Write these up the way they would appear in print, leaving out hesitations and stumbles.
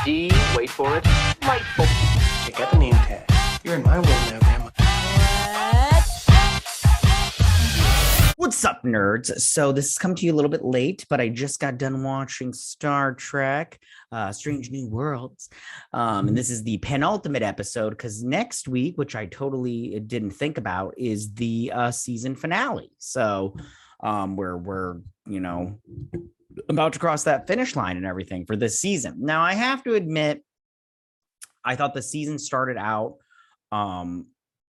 D, wait for it, delightful. Check out the name tag. You're in my world now, Grandma. What's up, nerds? So this is coming to you a little bit late, but I just got done watching Star Trek, Strange New Worlds. And this is the penultimate episode because next week, which I totally didn't think about, is the season finale. So we're about to cross that finish line and everything for this season. Now, I have to admit, I thought the season started out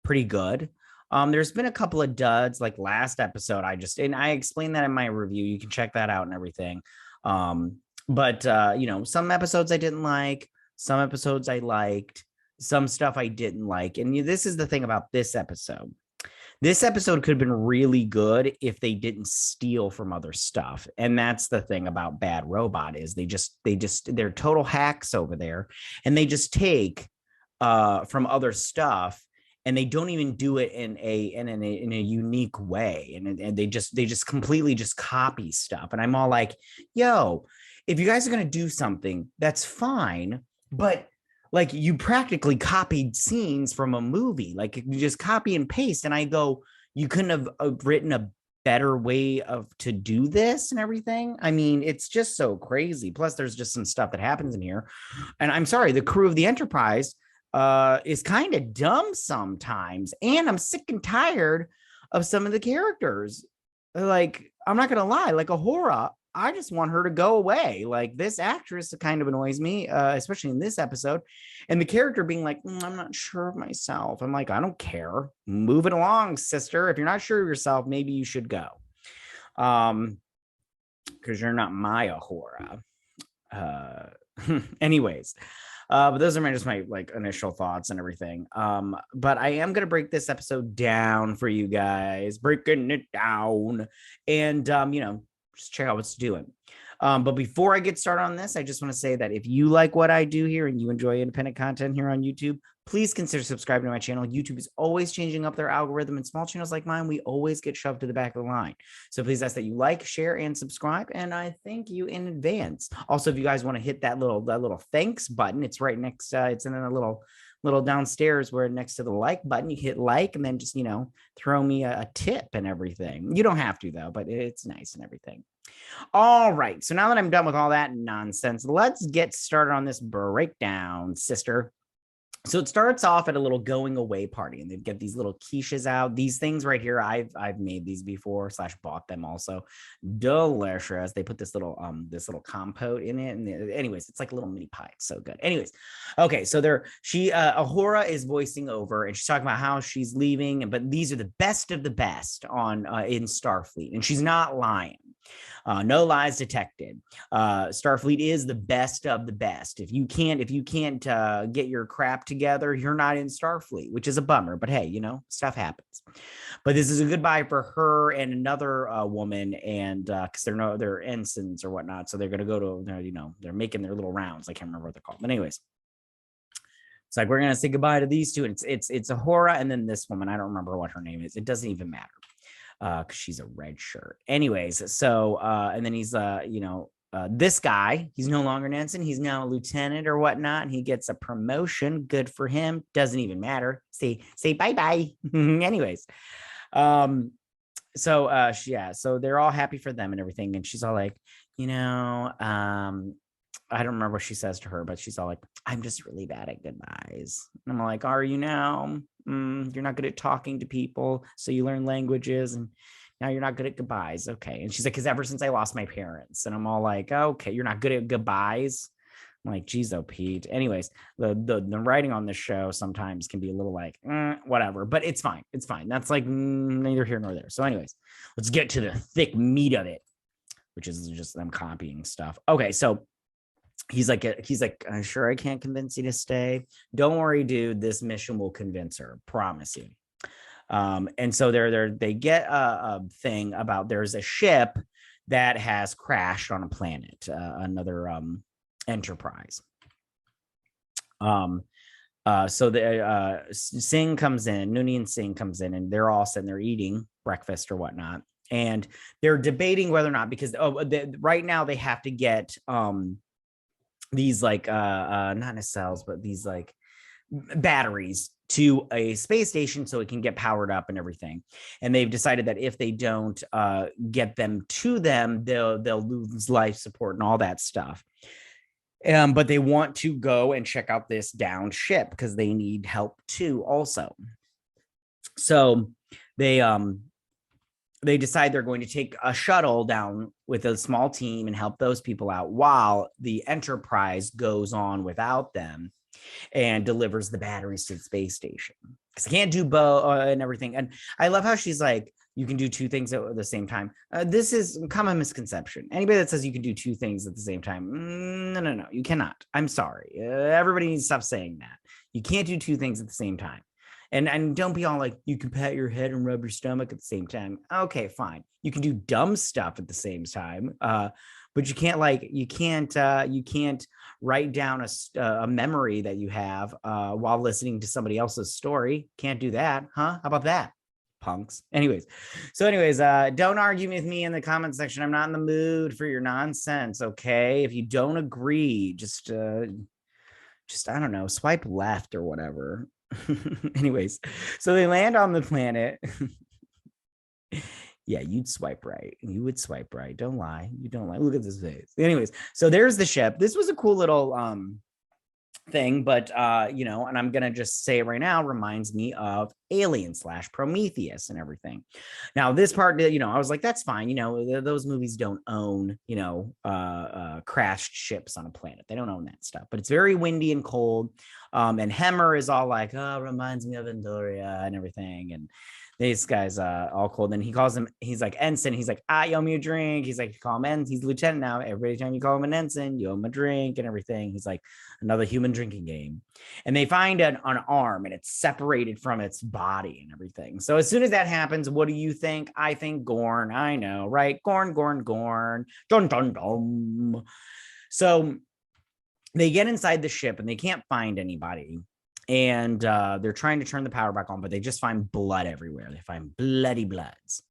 pretty good. There's been a couple of duds, like last episode. I explained that in my review. You can check that out and everything. But some episodes I didn't like, some episodes I liked, some stuff I didn't like. And this is the thing about this episode. This episode could have been really good if they didn't steal from other stuff. And that's the thing about Bad Robot is they're total hacks over there, and they just take from other stuff. And they don't even do it in a unique way, and they just completely just copy stuff. And I'm all like, yo, if you guys are gonna do something, that's fine, but like you practically copied scenes from a movie, like you just copy and paste. And I go, you couldn't have written a better way to do this and everything. I mean, it's just so crazy. Plus, there's just some stuff that happens in here, and I'm sorry, the crew of the Enterprise is kind of dumb sometimes, and I'm sick and tired of some of the characters. Like, I'm not gonna lie, like Ahura, I just want her to go away. Like, this actress kind of annoys me, especially in this episode. And the character being like, I'm not sure of myself. I'm like, I don't care. Move it along, sister. If you're not sure of yourself, maybe you should go. Because you're not my Ahura. Anyways. But those are just my like initial thoughts and everything. But I am gonna break this episode down for you guys, breaking it down, and just check out what's doing. But before I get started on this, I just want to say that if you like what I do here and you enjoy independent content here on YouTube, please consider subscribing to my channel. YouTube is always changing up their algorithm, and small channels like mine, we always get shoved to the back of the line. So please ask that you like, share, and subscribe, and I thank you in advance. Also, if you guys want to hit that little thanks button, it's right next. It's in a little downstairs where next to the like button, you hit like, and then just throw me a tip and everything. You don't have to though, but it's nice and everything. All right, so now that I'm done with all that nonsense, let's get started on this breakdown, sister. So it starts off at a little going away party, and they get these little quiches out. These things right here, I've made these before / bought them also. Delicious. They put this little compote in it, and anyways, it's like a little mini pie. It's so good. Anyways, okay, so Ahura is voicing over, and she's talking about how she's leaving, but these are the best of the best on in Starfleet, and she's not lying. No lies detected. Starfleet is the best of the best. If you can't get your crap together, you're not in Starfleet, which is a bummer. But hey, stuff happens. But this is a goodbye for her and another woman, and because they're ensigns or whatnot, so they're gonna go to they're making their little rounds. I can't remember what they're called, but anyways. It's like we're gonna say goodbye to these two, and it's Ahura and then this woman. I don't remember what her name is. It doesn't even matter. Because she's a red shirt. Anyways, so and then he's this guy, he's no longer an ensign, he's now a lieutenant or whatnot, and he gets a promotion. Good for him. Doesn't even matter. Say bye-bye. Anyways, so they're all happy for them and everything, and she's all like, I don't remember what she says to her, but she's all like, I'm just really bad at goodbyes. And I'm like, are you now? You're not good at talking to people, so you learn languages, and now you're not good at goodbyes. Okay. And she's like, because ever since I lost my parents. And I'm all like, okay, you're not good at goodbyes. I'm like, geez, oh, Pete. Anyways, the writing on this show sometimes can be a little like, whatever, but it's fine. It's fine. That's like neither here nor there. So anyways, let's get to the thick meat of it, which is just them copying stuff. Okay. So he's like, I'm sure I can't convince you to stay. Don't worry, dude. This mission will convince her. Promise you. And so they get a thing about there's a ship that has crashed on a planet, another Enterprise. So the Singh comes in, Noonien-Singh comes in, and they're all sitting there eating breakfast or whatnot, and they're debating whether or not, because right now they have to get these like not nacelles, but these like batteries to a space station so it can get powered up and everything. And they've decided that if they don't get them to them, they'll lose life support and all that stuff. But they want to go and check out this downed ship because they need help too also. So they decide they're going to take a shuttle down with a small team and help those people out while the Enterprise goes on without them and delivers the batteries to the space station. Because I can't do and everything. And I love how she's like, you can do two things at the same time. This is a common misconception. Anybody that says you can do two things at the same time, no, you cannot. I'm sorry. Everybody needs to stop saying that. You can't do two things at the same time. And don't be all like, you can pat your head and rub your stomach at the same time. Okay, fine. You can do dumb stuff at the same time. But you can't write down a memory that you have while listening to somebody else's story. Can't do that, huh? How about that, punks? Anyways, don't argue with me in the comment section. I'm not in the mood for your nonsense. Okay, if you don't agree, just I don't know, swipe left or whatever. Anyways, so they land on the planet. Yeah, you'd swipe right. You would swipe right. Don't lie. You don't lie. Look at this face. Anyways, so there's the ship. This was a cool little thing, but and I'm gonna just say it right now, reminds me of Alien / Prometheus and everything. Now, this part, I was like, that's fine. Those movies don't own, crashed ships on a planet. They don't own that stuff, but it's very windy and cold. And Hemmer is all like, oh, reminds me of Andoria and everything. And this guy's all cold. And he calls him, he's like, ensign. He's like, you owe me a drink. He's like, call him ensign. He's lieutenant now. Every time you call him an ensign, you owe him a drink and everything. He's like, another human drinking game. And they find an arm and it's separated from its body and everything. So as soon as that happens, what do you think? I think Gorn. I know, right? Gorn. Dun, dun, dun. So they get inside the ship and they can't find anybody. And they're trying to turn the power back on, but they just find blood everywhere. They find bloody bloods.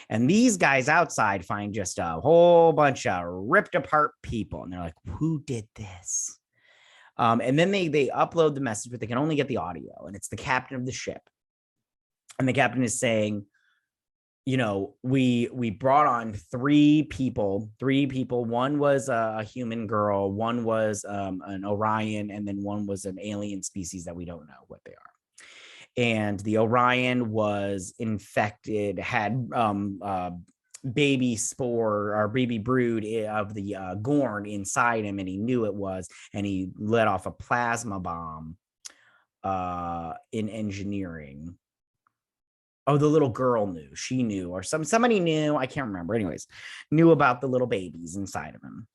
And these guys outside find just a whole bunch of ripped apart people. And they're like, who did this? And then they upload the message, but they can only get the audio. And it's the captain of the ship. And the captain is saying, we brought on three people. One was a human girl, one was an Orion, and then one was an alien species that we don't know what they are. And the Orion was infected, had baby spore or baby brood of the Gorn inside him, and he knew it was, and he let off a plasma bomb in engineering. Oh, the little girl knew. She knew, or somebody knew. I can't remember. Anyways, knew about the little babies inside of him.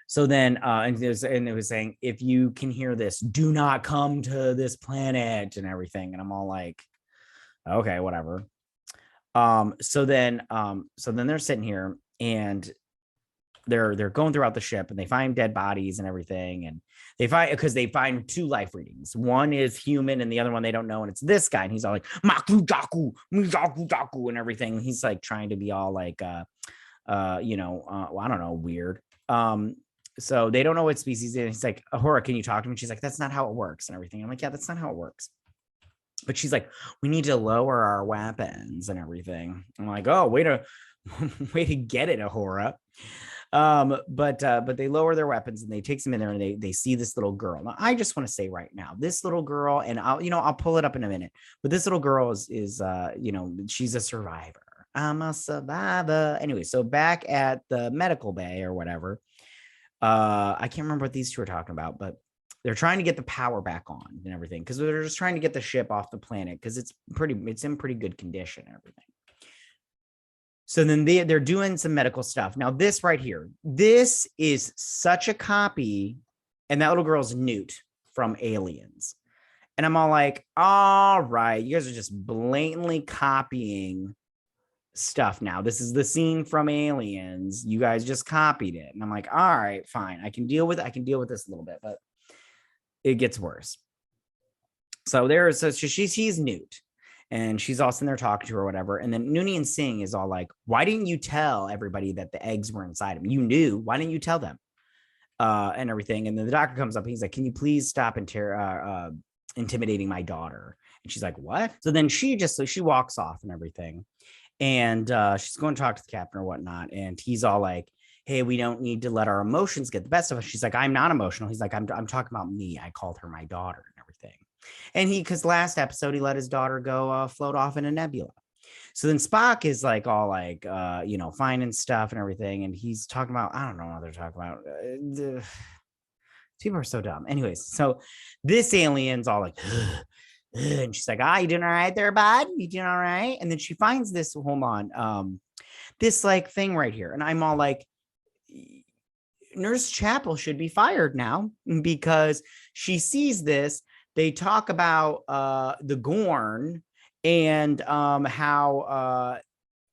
So then, and it was saying, if you can hear this, do not come to this planet and everything. And I'm all like, okay, whatever. So then they're sitting here and they're going throughout the ship and they find dead bodies and everything. And they find two life readings. One is human and the other one they don't know. And it's this guy. And he's all like, Maku Jaku, Mijaku Jaku and everything. He's like trying to be all like, I don't know, weird. So they don't know what species it is. He's like, Ahura, can you talk to me? She's like, that's not how it works and everything. I'm like, yeah, that's not how it works. But she's like, we need to lower our weapons and everything. I'm like, oh, way to get it, Ahura. But they lower their weapons and they take them in there and they see this little girl. Now, I just want to say right now, this little girl, and I'll pull it up in a minute, but this little girl is she's a survivor. I'm a survivor. Anyway, so back at the medical bay or whatever, I can't remember what these two are talking about, but they're trying to get the power back on and everything because they're just trying to get the ship off the planet because it's in pretty good condition and everything. So then they're doing some medical stuff. Now, this right here, this is such a copy. And that little girl's Newt from Aliens. And I'm all like, all right, you guys are just blatantly copying stuff now. This is the scene from Aliens. You guys just copied it. And I'm like, all right, fine. I can deal with this a little bit, but it gets worse. So she's Newt. And she's all sitting there talking to her or whatever. And then Noonien-Singh is all like, why didn't you tell everybody that the eggs were inside him? You knew. Why didn't you tell them? and everything. And then the doctor comes up and he's like, can you please stop intimidating my daughter? And she's like, what? So then she walks off and everything. And she's going to talk to the captain or whatnot. And he's all like, hey, we don't need to let our emotions get the best of us. She's like, I'm not emotional. He's like, I'm talking about me. I called her my daughter and everything. And because last episode, he let his daughter go float off in a nebula. So then Spock is like all like, finding stuff and everything. And he's talking about, I don't know what they're talking about. People are so dumb. Anyways, so this alien's all like, and she's like, you doing all right there, bud? You doing all right? And then she finds this, hold on, this like thing right here. And I'm all like, Nurse Chapel should be fired now because she sees this. They talk about the Gorn and how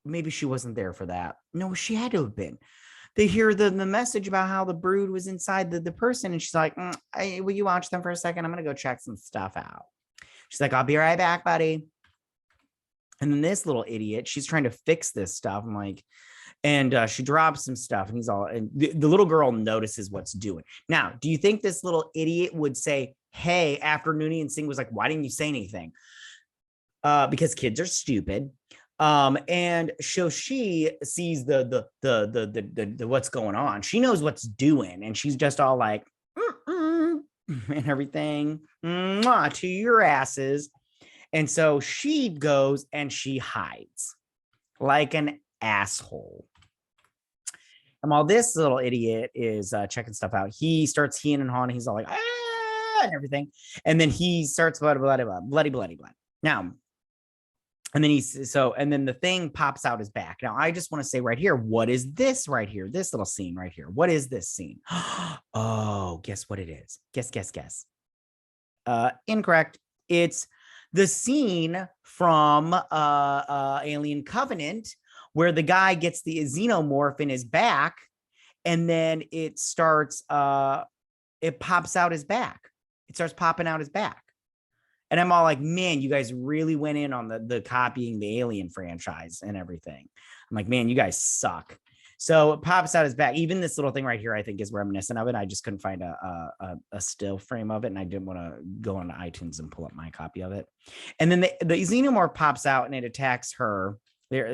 maybe she wasn't there for that. No, she had to have been. They hear the message about how the brood was inside the person. And she's like, will you watch them for a second? I'm going to go check some stuff out. She's like, I'll be right back, buddy. And then this little idiot, she's trying to fix this stuff. I'm like, and she drops some stuff and he's all, and the little girl notices what's doing. Now, do you think this little idiot would say, hey, after Noonien-Singh was like, why didn't you say anything? Because kids are stupid. And so she sees the what's going on. She knows what's doing. And she's just all like, and everything, to your asses. And so she goes and she hides like an asshole. And while this little idiot is checking stuff out, he starts heeing and hawing. He's all like, and everything. And then he starts bloody. Now, and then the thing pops out his back. Now, I just want to say right here, what is this right here? This little scene right here. What is this scene? Oh, guess what it is? Guess. Incorrect. It's the scene from Alien Covenant where the guy gets the xenomorph in his back and then it starts, it pops out his back. It starts popping out his back. And I'm all like, man, you guys really went in on the copying the Alien franchise and everything. I'm like, man, you guys suck. So it pops out his back. Even this little thing right here, I think is reminiscent of it. I just couldn't find a still frame of it. And I didn't want to go on iTunes and pull up my copy of it. And then the xenomorph pops out and it attacks her there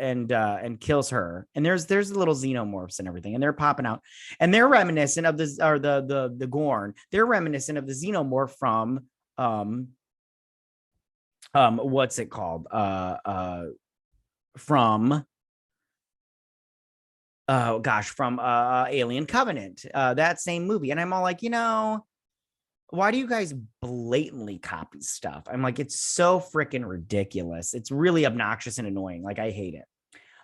and kills her. And there's little xenomorphs and everything. And they're popping out. And they're reminiscent of this, or the Gorn. They're reminiscent of the xenomorph from what's it called? From Alien Covenant, that same movie. And I'm all like, why do you guys blatantly copy stuff? I'm like, it's so freaking ridiculous. It's really obnoxious and annoying. Like, I hate it.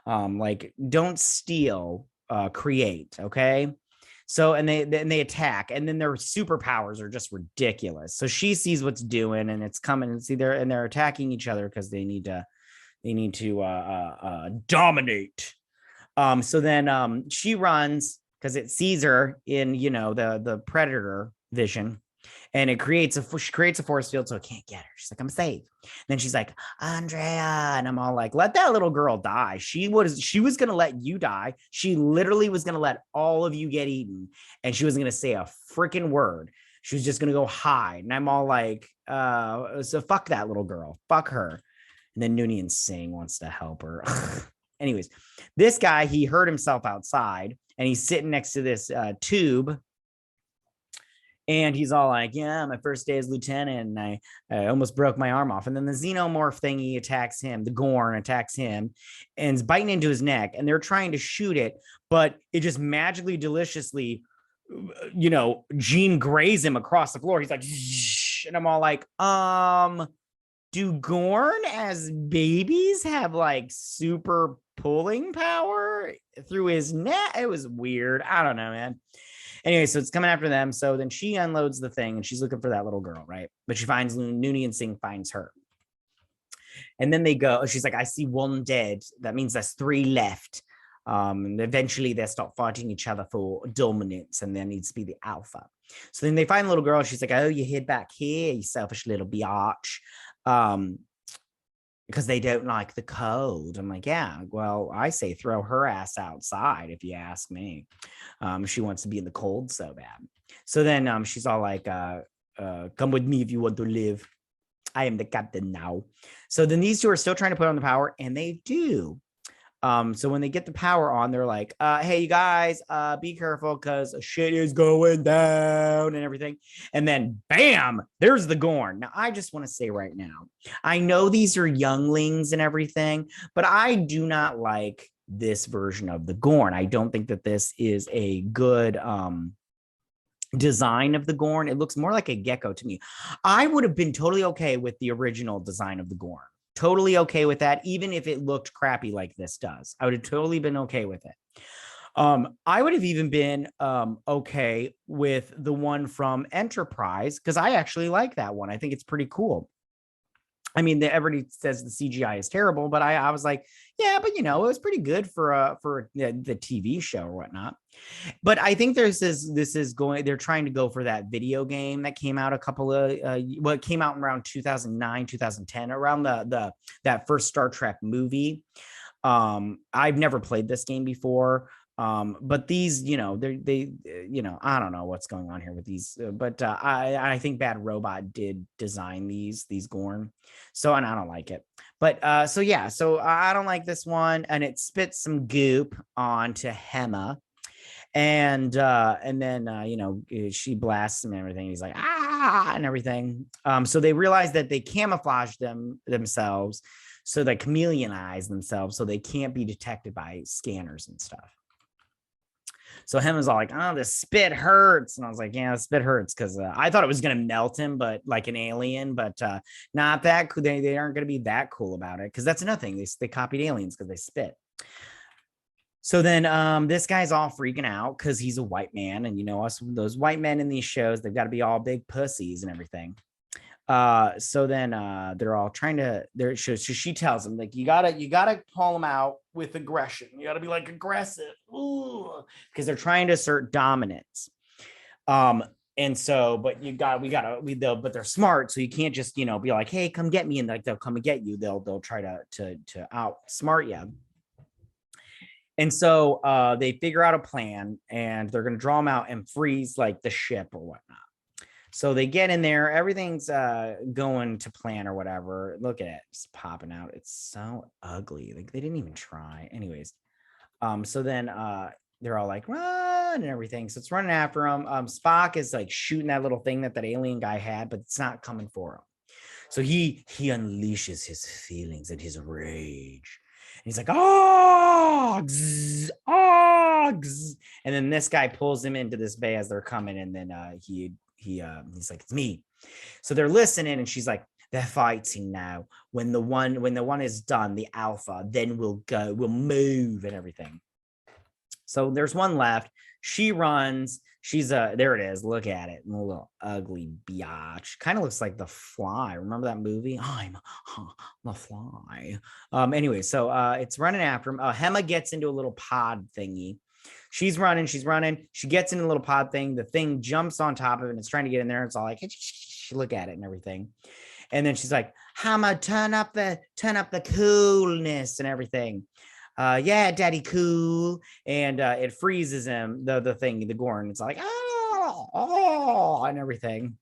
Like, don't steal, create. Okay. So, and they attack, and then their superpowers are just ridiculous. So she sees what's doing, and it's coming. And they're attacking each other because they need to dominate. So then she runs because it sees her in the predator vision, and she creates a force field so it can't get her. She's like, I'm safe. And then she's like, Andrea, and I'm all like, let that little girl die. She was gonna let you die. She literally was gonna let all of you get eaten, and she wasn't gonna say a freaking word. She was just gonna go hide. And I'm all like, so fuck that little girl, fuck her. And then Noonien-Singh wants to help her. Anyways, this guy, he hurt himself outside, and he's sitting next to this tube. And he's all like, yeah, my first day as lieutenant, and I almost broke my arm off. And then the xenomorph thingy attacks him. The Gorn attacks him and is biting into his neck. And they're trying to shoot it, but it just magically, deliciously, Jean grays him across the floor. He's like, shh. And I'm all like, do Gorn as babies have like super pulling power through his neck? It was weird. I don't know, man. Anyway, so it's coming after them. So then she unloads the thing and she's looking for that little girl, right? But she finds Noonien-Singh finds her. And then they go, she's like, I see one dead. That means there's 3 left. And eventually they start fighting each other for dominance, and there needs to be the alpha. So then they find the little girl. She's like, oh, you hid back here, you selfish little biatch. because they don't like the cold. I'm like, yeah, well, I say throw her ass outside if you ask me. She wants to be in the cold so bad. So then she's all like, come with me if you want to live. I am the captain now. So then these two are still trying to put on the power, and they do. So when they get the power on, they're like, hey, you guys, be careful because shit is going down and everything. And then bam, there's the Gorn. Now, I just want to say right now, I know these are younglings and everything, but I do not like this version of the Gorn. I don't think that this is a good design of the Gorn. It looks more like a gecko to me. I would have been totally okay with the original design of the Gorn. Totally okay with that, even if it looked crappy like this does. I would have totally been okay with it. I would have even been okay with the one from Enterprise because I actually like that one. I think it's pretty cool. I mean, everybody says the CGI is terrible, but I was like, yeah, but it was pretty good for the TV show or whatnot. But I think they're trying to go for that video game that came out it came out around 2009, 2010, around that first Star Trek movie. I've never played this game before. But these, I don't know what's going on here with these, but I think Bad Robot did design these Gorn. So, and I don't like it. But so I don't like this one, and it spits some goop onto Hema. And then she blasts him and everything. He's like, and everything. So they realize that they camouflage themselves, so they chameleonize themselves so they can't be detected by scanners and stuff. So him was all like, oh, the spit hurts. And I was like, yeah, the spit hurts because I thought it was going to melt him, but like an alien, but not that cool. They aren't going to be that cool about it because that's another thing. They copied aliens because they spit. So then this guy's all freaking out because he's a white man. And us, those white men in these shows, they've got to be all big pussies and everything. So then they're all trying to she tells him like you gotta call them out with aggression. You gotta be like aggressive because they're trying to assert dominance. And so but but they're smart, so you can't just be like, hey, come get me, and like they'll come and get you. They'll try to outsmart you. And so they figure out a plan, and they're gonna draw them out and freeze like the ship or whatnot. So they get in there, everything's going to plan or whatever. Look at it, it's popping out. It's so ugly. Like they didn't even try. Anyways, so then they're all like run and everything. So it's running after him. Spock is like shooting that little thing that alien guy had, but it's not coming for him. So he unleashes his feelings and his rage. And he's like, oh, and then this guy pulls him into this bay as they're coming, and then he's like, it's me. So they're listening, and she's like, they're fighting now. When the one is done, the alpha, then we'll move and everything. So there's one left. She runs. She's there it is. Look at it. A little ugly biatch. Kind of looks like The Fly. Remember that movie? I'm The Fly. Anyway, so it's running after him. Hema gets into a little pod thingy. She's running. She gets in a little pod thing. The thing jumps on top of it and it's trying to get in there. It's all like, look at it and everything. And then she's like, Hema, turn up the coolness and everything. Yeah, daddy cool. And it freezes him, the thing, the Gorn. It's like, oh, and everything.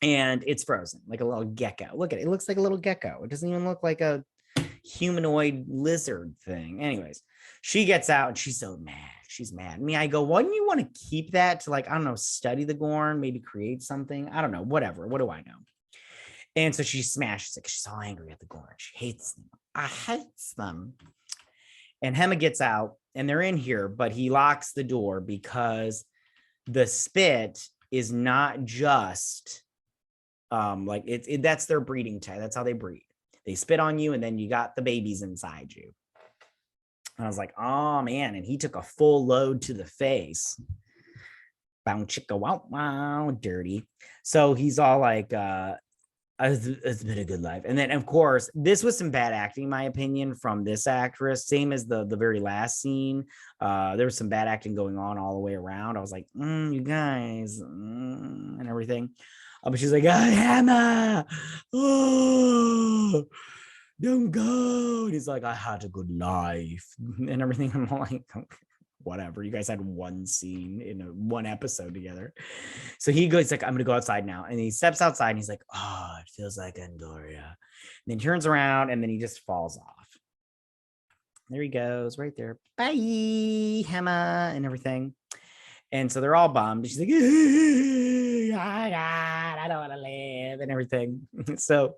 And it's frozen like a little gecko. Look at it. It looks like a little gecko. It doesn't even look like a humanoid lizard thing. Anyways, she gets out and she's so mad. She's mad. Me, I go, wouldn't you want to keep that to like, I don't know, study the Gorn, maybe create something? I don't know, whatever. What do I know? And so she smashes it. She's all angry at the Gorn. She hates them. I hates them. And Hema gets out and they're in here, but he locks the door because the spit is not just like that's their breeding type. That's how they breed. They spit on you and then you got the babies inside you. And I was like, oh man. And he took a full load to the face. Bound chicka wow wow dirty. So he's all like, it's been a good life. And then of course, this was some bad acting, in my opinion, from this actress. Same as the very last scene. There was some bad acting going on all the way around. I was like, you guys, and everything. But she's like, Hema. Oh. don't go. And he's like, I had a good life and everything. I'm like, whatever. You guys had one scene in one episode together. So he goes like, I'm gonna go outside now. And he steps outside and he's like, oh, it feels like Andoria. And then turns around and then he just falls off. There he goes, right there. Bye, Hema, and everything. And so they're all bummed. She's like, oh God, I don't want to live and everything. So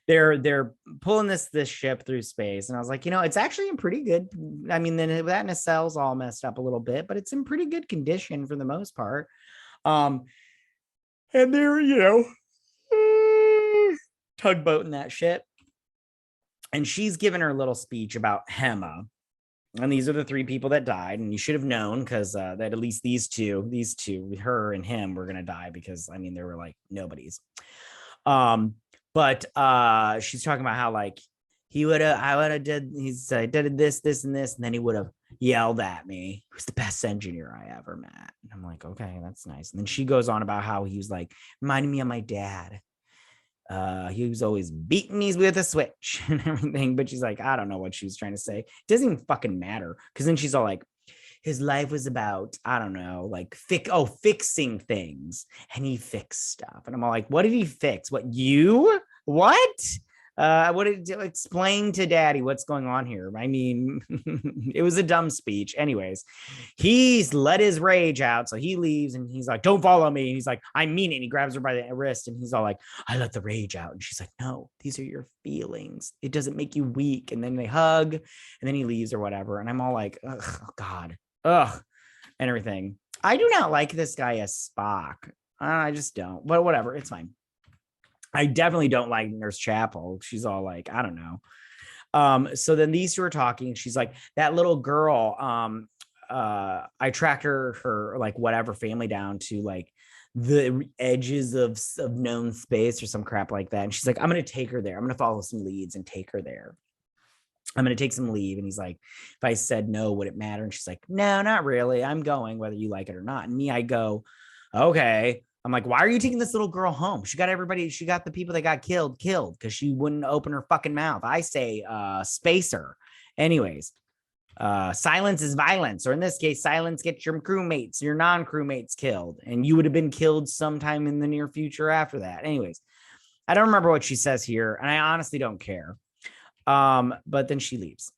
they're pulling this ship through space. And I was like, it's actually in pretty good. I mean, then that nacelle's all messed up a little bit, but it's in pretty good condition for the most part. And they're, tugboating that shit. And she's giving her little speech about Hema. And these are the three people that died. And you should have known because that at least these two, her and him, were going to die because, I mean, they were like nobodies. But she's talking about how like I would have did this, and this, and then he would have yelled at me. He was the best engineer I ever met. And I'm like, okay, that's nice. And then she goes on about how he was like reminding me of my dad. He was always beating me with a switch and everything, but she's like, I don't know what she was trying to say. It doesn't even fucking matter. Because then she's all like, his life was about, I don't know, like fixing things, and he fixed stuff. And I'm all like, what did he fix? What did you explain to daddy what's going on here? I mean, it was a dumb speech. Anyways, he's let his rage out. So he leaves and he's like, don't follow me. And he's like, I mean it. And he grabs her by the wrist and he's all like, I let the rage out. And she's like, no, these are your feelings. It doesn't make you weak. And then they hug and then he leaves or whatever. And I'm all like, oh God, and everything. I do not like this guy as Spock. I just don't, but whatever. It's fine. I definitely don't like Nurse Chapel. She's all like, I don't know. So then these two are talking. She's like, that little girl, I tracked her like whatever family down to like the edges of known space or some crap like that. And she's like, I'm going to take her there. I'm going to follow some leads and take her there. I'm going to take some leave. And he's like, if I said no, would it matter? And she's like, no, not really. I'm going whether you like it or not. And me, I go, okay. I'm like, why are you taking this little girl home? She got the people that got killed because she wouldn't open her fucking mouth. I say, spacer. Anyways, silence is violence, or in this case, silence gets your crewmates, your non-crewmates killed, and you would have been killed sometime in the near future after that. Anyways, I don't remember what she says here, and I honestly don't care. But then she leaves,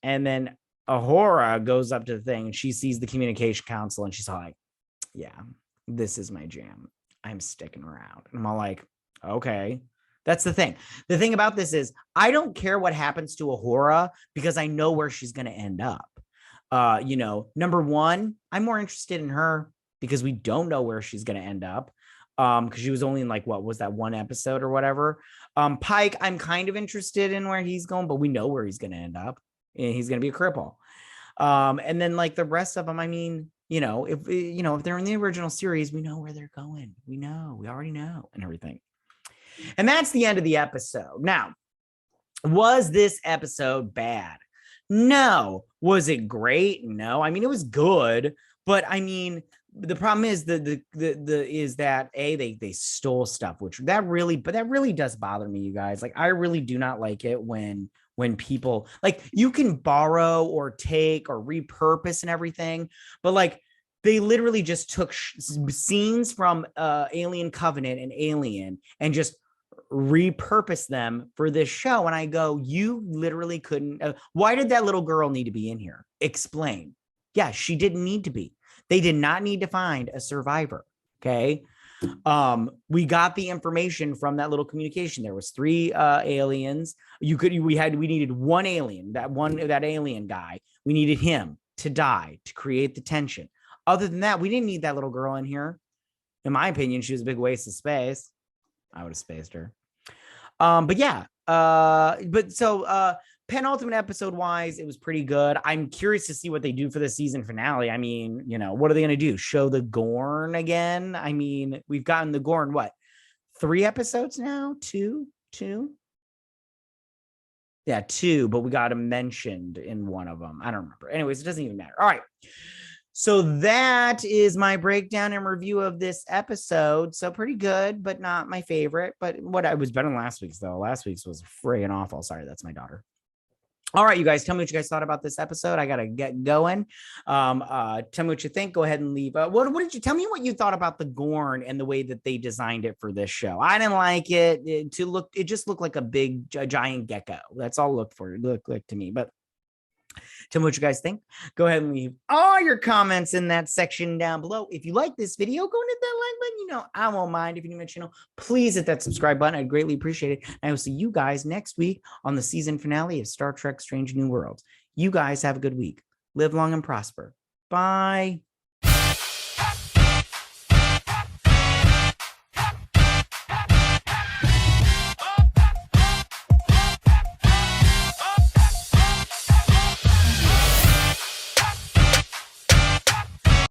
and then Ahura goes up to the thing, and she sees the communication council, and she's like, yeah, this is my jam. I'm sticking around. And I'm all like, okay. That's the thing. The thing about this is I don't care what happens to Ahura because I know where she's going to end up. Number one, I'm more interested in her because we don't know where she's going to end up. Because she was only in like, what was that, one episode or whatever. Pike, I'm kind of interested in where he's going, but we know where he's going to end up. And he's going to be a cripple. And then like the rest of them, I mean, if they're in the original series, we know where they're going. We already know and everything. And that's the end of the episode. Now, was this episode bad? No. Was it great? No. I mean, it was good, but I mean, the problem is that they stole stuff, which that really does bother me, you guys. Like, I really do not like it when people like, you can borrow or take or repurpose and everything, but like they literally just took scenes from Alien Covenant and Alien and just repurposed them for this show. And I go, you literally couldn't. Why did that little girl need to be in here? Explain. Yeah, she didn't need to be. They did not need to find a survivor. Okay. We got the information from that little communication. There was 3 aliens. We needed one alien, that alien guy. We needed him to die to create the tension. Other than that, we didn't need that little girl in here. In my opinion, she was a big waste of space. I would have spaced her. But yeah, penultimate episode wise, it was pretty good. I'm curious to see what they do for the season finale. I mean, what are they going to do? Show the Gorn again? I mean, we've gotten the Gorn, what, 3 episodes now? 2? Yeah, 2, but we got him mentioned in one of them. I don't remember. Anyways, it doesn't even matter. All right. So that is my breakdown and review of this episode. So pretty good, but not my favorite. But what I was better than last week's though. Last week's was friggin' awful. Sorry, that's my daughter. All right, you guys, tell me what you guys thought about this episode. I gotta get going. Tell me what you think. Go ahead and leave. What did you tell me what you thought about the Gorn and the way that they designed it for this show? I didn't like it. It just looked like a big giant gecko. That's all it looked like to me. But tell me what you guys think. Go ahead and leave all your comments in that section down below. If you like this video, go and hit that like button. You know, I won't mind. If you're new to my channel, please hit that subscribe button. I'd greatly appreciate it. And I will see you guys next week on the season finale of Star Trek Strange New Worlds. You guys have a good week. Live long and prosper. Bye.